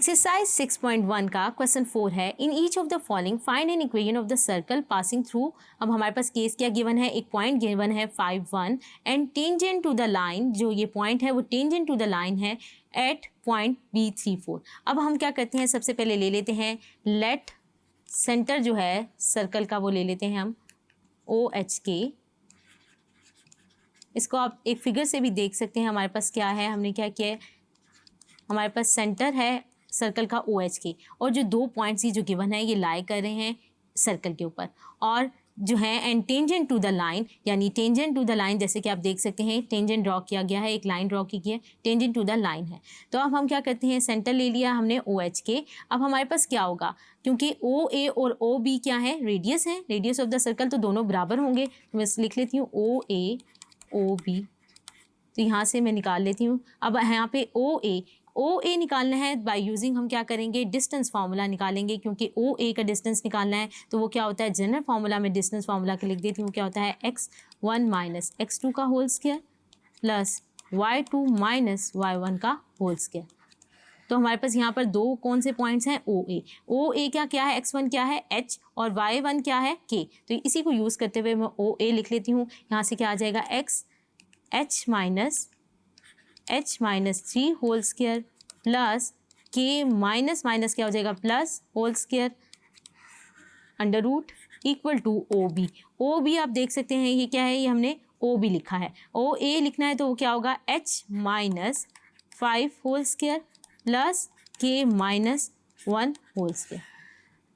Exercise 6.1 का question 4 है। In each of the following find an equation of the circle passing through. अब हमारे पास case क्या given है, एक पॉइंट गिवन है 5 1 and tangent to the line, जो ये पॉइंट है वो टेंजेंट टू द लाइन है एट पॉइंट B34। अब हम क्या करते हैं, सबसे पहले ले लेते हैं लेट सेंटर जो है सर्कल का वो ले लेते हैं हम OHK। इसको आप एक फिगर से भी देख सकते हैं। हमारे पास क्या है, हमने क्या किया है, हमारे पास सेंटर है सर्कल का OHK और जो दो पॉइंट्स ये जो गिवन है ये लाई कर रहे हैं सर्कल के ऊपर और जो है and tangent to the line, यानी टेंजेंट टू द लाइन जैसे कि आप देख सकते हैं टेंजेंट ड्रॉ किया गया है, एक लाइन ड्रॉ की गई है, टेंजेंट टू द लाइन है। तो अब हम क्या करते हैं, सेंटर ले लिया हमने OHK। अब हमारे पास क्या होगा, क्योंकि OA और OB क्या है, रेडियस है, रेडियस ऑफ द सर्कल, तो दोनों बराबर होंगे। तो मैं लिख लेती हूँ OA OB, तो यहाँ से मैं निकाल लेती हूँ। अब यहाँ पे OA निकालना है बाय यूजिंग, हम क्या करेंगे, डिस्टेंस फार्मूला निकालेंगे, क्योंकि OA का डिस्टेंस निकालना है तो वो क्या होता है, जनरल फार्मूला में डिस्टेंस फार्मूला के लिख देती हूँ, क्या होता है x1 माइनस x2 का whole square plus y2 minus y1 का होल स्क्वायर। तो हमारे पास यहाँ पर दो कौन से पॉइंट्स हैं, OA क्या है, x1 क्या है h और y1 क्या है k। तो इसी को यूज़ करते हुए मैं OA लिख लेती हूँ। यहाँ से क्या आ जाएगा, h minus 3 whole square plus k minus minus क्या हो जाएगा, plus whole square under root equal to OB आप देख सकते हैं ये क्या है, ये हमने OB लिखा है। OA लिखना है तो वो क्या होगा, h minus 5 whole square plus k minus 1 whole square.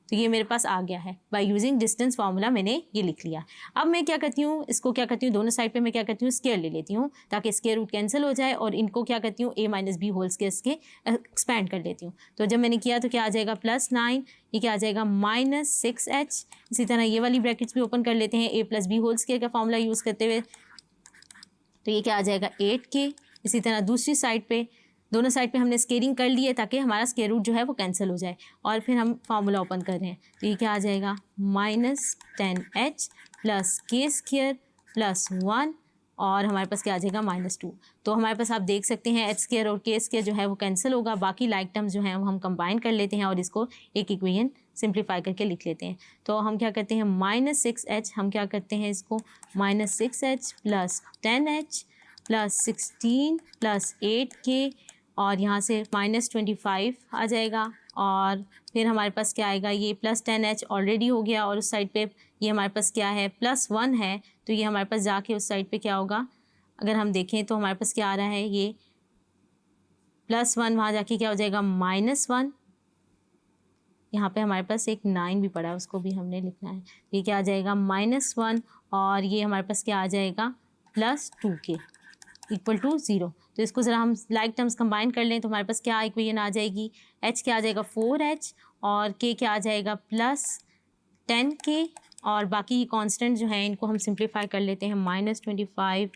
तो ये मेरे पास आ गया है, बाय यूजिंग डिस्टेंस फार्मूला मैंने ये लिख लिया। अब मैं क्या करती हूँ, इसको क्या करती हूँ, दोनों साइड पे मैं क्या करती हूँ, स्क्वायर ले लेती हूँ ताकि स्क्वायर रूट कैंसिल हो जाए और इनको क्या करती हूँ A minus B whole square के एक्सपैंड कर लेती हूँ। तो जब मैंने किया तो क्या आ जाएगा, +9, ये क्या आ जाएगा -6h। इसी तरह ये वाली ब्रैकेट्स भी ओपन कर लेते हैं A plus B whole square का फॉर्मूला यूज़ करते हुए, तो ये क्या आ जाएगा 8k। इसी तरह दूसरी साइड पे, दोनों साइड पे हमने स्केयरिंग कर ली है ताकि हमारा स्क्वायर रूट जो है वो कैंसिल हो जाए। और फिर हम फार्मूला ओपन कर रहे हैं तो ये क्या आ जाएगा, -10h plus k square plus 1 और हमारे पास क्या आ जाएगा -2। तो हमारे पास आप देख सकते हैं h स्क्वायर और k स्क्वायर जो है वो कैंसिल होगा, बाकी लाइक टर्म्स जो हैं वो हम कंबाइन कर लेते हैं और इसको एक इक्वेशन सिंप्लीफाई करके लिख लेते हैं। तो हम क्या करते हैं, -6h, हम क्या करते हैं इसको, -6h plus 10h plus 16 plus 8k और यहाँ से -25 आ जाएगा और फिर हमारे पास क्या आएगा, ये +10h ऑलरेडी हो गया और उस साइड पे ये हमारे पास क्या है, +1 है, तो ये हमारे पास जाके उस साइड पे क्या होगा, अगर हम देखें तो हमारे पास क्या आ रहा है, ये +1 वहाँ जाके क्या हो जाएगा, -1। यहाँ पे हमारे पास एक 9 भी पड़ा है, उसको भी हमने लिखना है। ये क्या आ जाएगा, -1 और ये हमारे पास क्या आ जाएगा, +2k इक्वल टू 0। तो इसको ज़रा हम लाइक टर्म्स कंबाइन कर लें तो हमारे पास क्या इक्वेशन आ जाएगी, h क्या आ जाएगा 4h और k क्या आ जाएगा +10k और बाकी कांस्टेंट जो हैं इनको हम सिंप्लीफाई कर लेते हैं, -25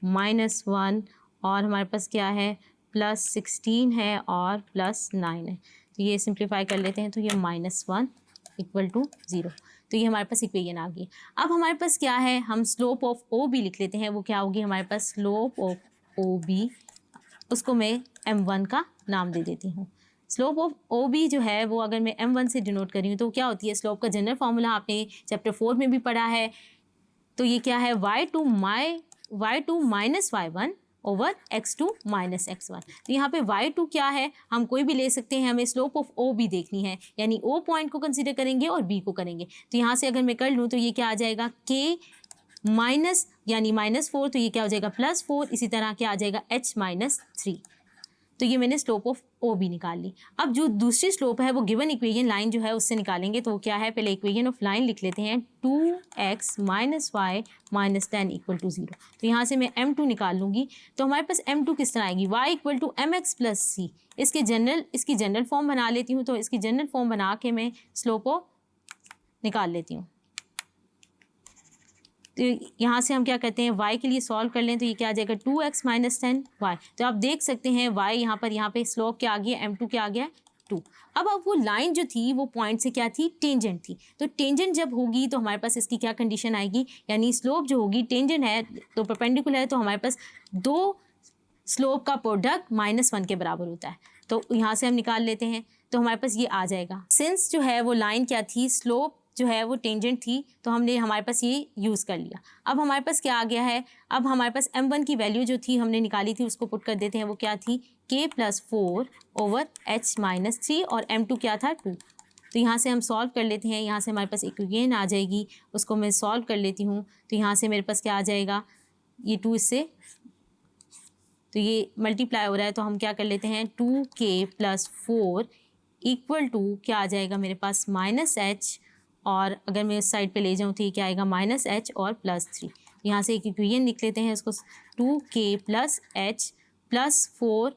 -1 और हमारे पास क्या है, +16 है और +9 है। तो ये सिंप्लीफाई कर लेते हैं तो ये -1 इक्वल टू 0। तो ये हमारे पास इक्वेशन आ गई। अब हमारे पास क्या है, हम स्लोप ऑफ OB लिख लेते हैं, वो क्या होगी हमारे पास, स्लोप ऑफ OB, उसको मैं M1 का नाम दे देती हूँ। स्लोप ऑफ OB जो है वो अगर मैं M1 से डिनोट कर रही हूँ तो क्या होती है, स्लोप का जनरल फार्मूला आपने चैप्टर 4 में भी पढ़ा है। तो ये क्या है, y2 minus y1 over x2 minus x1। तो यहाँ पे y2 क्या है, हम कोई भी ले सकते हैं, हमें स्लोप ऑफ OB देखनी है, यानी O पॉइंट को कंसीडर करेंगे और B को करेंगे। तो यहाँ से अगर मैं कर लूँ तो ये क्या आ जाएगा, k माइनस यानी -4, तो ये क्या हो जाएगा +4। इसी तरह क्या आ जाएगा h माइनस 3। तो ये मैंने स्लोप ऑफ OB निकाल ली। अब जो दूसरी स्लोप है वो गिवन इक्वेशन लाइन जो है उससे निकालेंगे, तो वो क्या है, पहले इक्वेशन ऑफ लाइन लिख लेते हैं, 2x minus y minus 10 equal to 0। तो यहाँ से मैं M2 निकाल लूँगी। तो हमारे पास M2 किस तरह आएगी, y equal to mx plus c। इसकी जनरल फॉर्म बना लेती हूँ, तो इसकी जनरल फॉर्म बना के मैं स्लोप को निकाल लेती हूँ। तो यहाँ से हम क्या करते हैं, y के लिए सॉल्व कर लें तो ये क्या आ जाएगा, 2x माइनस 10y। तो आप देख सकते हैं y यहाँ पे स्लोप क्या आ गया, M2 क्या आ गया 2। अब वो लाइन जो थी वो पॉइंट से क्या थी, टेंजेंट थी। तो टेंजेंट जब होगी तो हमारे पास इसकी क्या कंडीशन आएगी, यानी स्लोप जो होगी, टेंजेंट है तो परपेंडिकुलर है, तो हमारे पास दो स्लोप का प्रोडक्ट -1 के बराबर होता है। तो यहाँ से हम निकाल लेते हैं। तो हमारे पास ये आ जाएगा। सिंस जो है वो लाइन क्या थी, स्लोप जो है वो टेंजेंट थी, तो हमने हमारे पास ये यूज़ कर लिया। अब हमारे पास क्या आ गया है, अब हमारे पास m1 की वैल्यू जो थी हमने निकाली थी उसको पुट कर देते हैं। वो क्या थी, k + 4/h-3 और m2 क्या था 2। तो यहाँ से हम सॉल्व कर लेते हैं। यहाँ से हमारे पास इक्वेशन आ जाएगी, उसको मैं सॉल्व कर लेती हूँ। तो यहाँ से मेरे पास क्या आ जाएगा, ये 2 इससे तो ये मल्टीप्लाई हो रहा है, तो हम क्या कर लेते हैं 2k + 4 = क्या आ जाएगा मेरे पास -h, और अगर मैं इस साइड पे ले जाऊँ तो ये क्या आएगा -h और +3। यहाँ से एक इक्वेशन लिख लेते हैं इसको, 2k + h + 4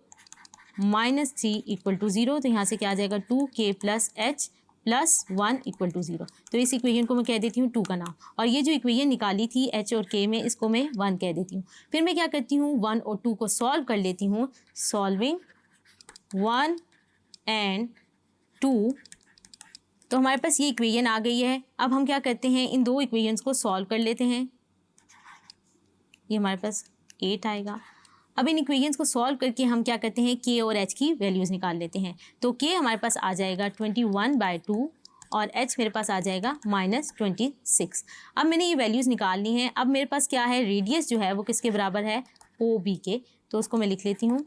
-3 = 0। तो यहाँ से क्या आ जाएगा 2k + h + 1 = 0। तो इस इक्वेशन को मैं कह देती हूँ 2 का नाम, और ये जो इक्वेशन निकाली थी h और k में, इसको मैं 1 कह देती हूँ। फिर मैं क्या करती हूँ 1 और 2 को सॉल्व कर लेती हूँ। सॉल्विंग 1 and 2, तो हमारे पास ये इक्वेशन आ गई है। अब हम क्या करते हैं, इन दो इक्वेशंस को सॉल्व कर लेते हैं। ये हमारे पास 8 आएगा। अब इन इक्वेशंस को सॉल्व करके हम क्या करते हैं, k और h की वैल्यूज़ निकाल लेते हैं। तो k हमारे पास आ जाएगा 21/2 और h मेरे पास आ जाएगा -26। अब मैंने ये वैल्यूज़ निकालनी है। अब मेरे पास क्या है, रेडियस जो है वो किसके बराबर है, OB के। तो उसको मैं लिख लेती हूँ,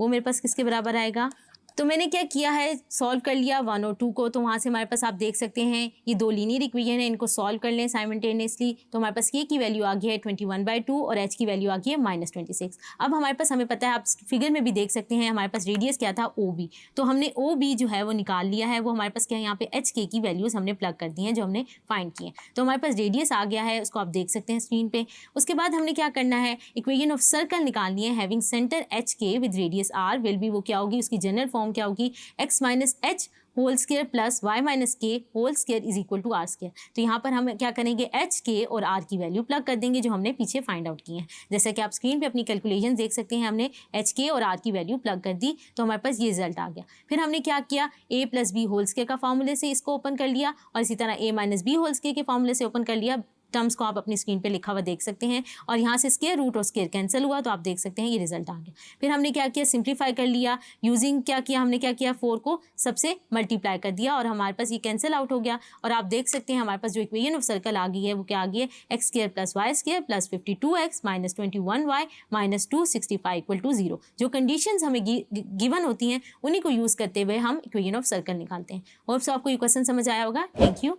वो मेरे पास किसके बराबर आएगा। तो मैंने क्या किया है, सॉल्व कर लिया 1 और 2 को। तो वहाँ से हमारे पास आप देख सकते हैं ये दो लीनियर इक्वेशन है, इनको सॉल्व कर लें साइमल्टेनियसली। तो हमारे पास k की वैल्यू आ गई है 21/2 और h की वैल्यू आ गई है -26। अब हमारे पास, हमें पता है, आप फिगर में भी देख सकते हैं, हमारे पास रेडियस क्या था OB। तो हमने OB जो है वो निकाल लिया है। वो हमारे पास क्या है, यहाँ पे h k की वैल्यूज़ हमने प्लग कर दी हैं जो हमने फाइंड की हैं। तो हमारे पास रेडियस आ गया है, उसको आप देख सकते हैं स्क्रीन पे। उसके बाद हमने क्या करना है, इक्वेशन ऑफ सर्कल निकालनी है। Having centre HK with radius R will be, वो क्या होगी, उसकी जनरल फॉर्म क्या होगी, x - h whole square plus y - k whole square is equal to R square. तो यहाँ पर हम क्या करेंगे, h, k और r की वैल्यू प्लग कर देंगे जो हमने पीछे फाइंड आउट की है। जैसा कि आप स्क्रीन पे अपनी कैलकुलेशन देख सकते हैं, हमने h, k और r की वैल्यू प्लग कर दी, तो हमारे पास ये रिजल्ट आ गया। फिर हमने क्या किया, a + b होल स्क्वायर का फॉर्मूले से इसको ओपन कर लिया, और इसी तरह a - b होल स्क्वायर के फॉर्मूले से ओपन कर लिया। टर्म्स को आप अपनी स्क्रीन पे लिखा हुआ देख सकते हैं, और यहाँ से स्क्वायर रूट और स्क्वायर कैंसिल हुआ, तो आप देख सकते हैं ये रिजल्ट आ गया। फिर हमने क्या किया, सिंप्लीफाई कर लिया। यूजिंग क्या किया, हमने क्या किया, 4 को सबसे मल्टीप्लाई कर दिया और हमारे पास ये कैंसिल आउट हो गया। और आप देख सकते हैं हमारे पास जो इक्वेशन ऑफ सर्कल आ गई है वो क्या आ गई है, x² + y² + 52x - 21y - 265 = 0। जो कंडीशंस हमें गिवन होती हैं उन्हीं को यूज़ करते हुए हम इक्वेशन ऑफ सर्कल निकालते हैं। होप सो आपको ये क्वेश्चन समझ आया होगा। Thank you.